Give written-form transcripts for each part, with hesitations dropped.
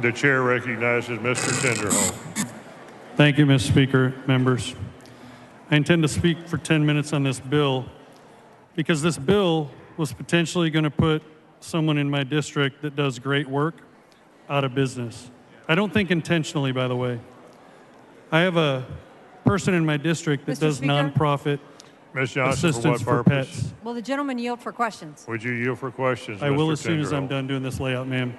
The chair recognizes Mr. Tinderholt. Thank you, Mr. Speaker, members. I intend to speak for 10 minutes on this bill because this bill was potentially going to put someone in my district that does great work out of business. I don't think intentionally, by the way. I have a person in my district that does nonprofit Ms. Johnson, assistance for what for purpose? pets. Will the gentleman yield for questions? Would you yield for questions, I will Mr. as soon as I'm Tinderholt? done doing this layout, ma'am.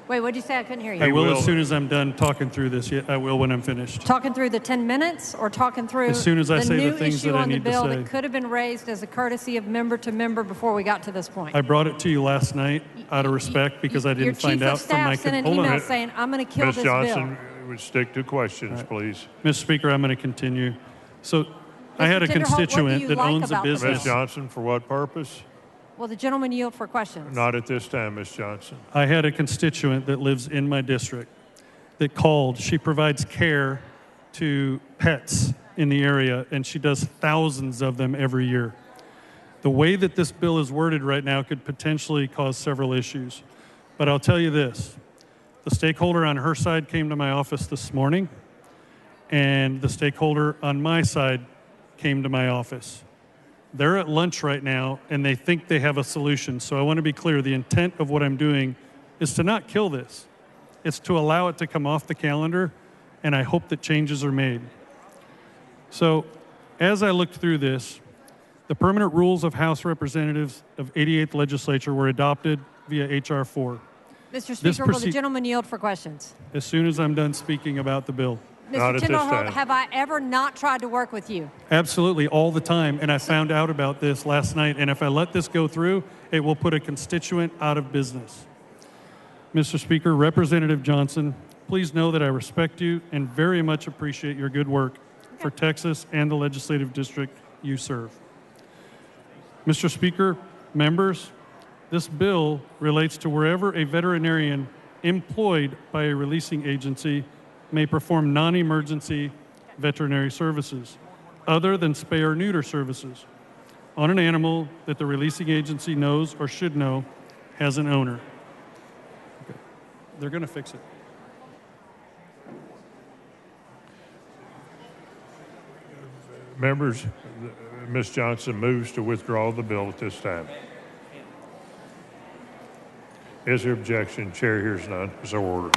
Wait, what did you say? I couldn't hear you. I will will. as soon as I'm done talking through this. Yeah, I will when I'm finished. Talking through the 10 minutes or talking through As soon as I say the new things issue that I on the need to bill say. that could have been raised as a courtesy of member to member before we got to this point? I brought it to you last night out of respect because I didn't find out from my... Your chief of staff sent an email saying, I'm going to kill Ms. this Johnson, bill. would stick to questions, please. Mr. Speaker, I'm going to continue. So I had a Tinderholt, what do constituent you that like owns a about the bill? business. Ms. Johnson, for what purpose? Will the gentleman yield for questions? Not at this time, Ms. Johnson. I had a constituent that lives in my district that called. She provides care to pets in the area, and she does thousands of them every year. The way that this bill is worded right now could potentially cause several issues. But I'll tell you this. The stakeholder on her side came to my office this morning, and the stakeholder on my side came to my office. They're at lunch right now, and they think they have a solution. So I want to be clear. The intent of what I'm doing is to not kill this. It's to allow it to come off the calendar, and I hope that changes are made. So as I looked through this, the permanent rules of House Representatives of 88th Legislature were adopted via H.R. 4. Mr. Speaker, will the gentleman yield for questions? As soon as I'm done speaking about the bill. Not Mr. at this Tinderholt, time. have I ever not tried to work with you? Absolutely, all the time. And I found out about this last night. And if I let this go through, it will put a constituent out of business. Mr. Speaker, Representative Johnson, please know that I respect you and very much appreciate your good work for Texas and the legislative district you serve. Mr. Speaker, members, this bill relates to wherever a veterinarian employed by a releasing agency may perform non-emergency veterinary services other than spay or neuter services on an animal that the releasing agency knows or should know has an owner. Okay. They're going to fix it. Members, Ms. Johnson moves to withdraw the bill at this time. Is there objection? Chair hears none. So ordered.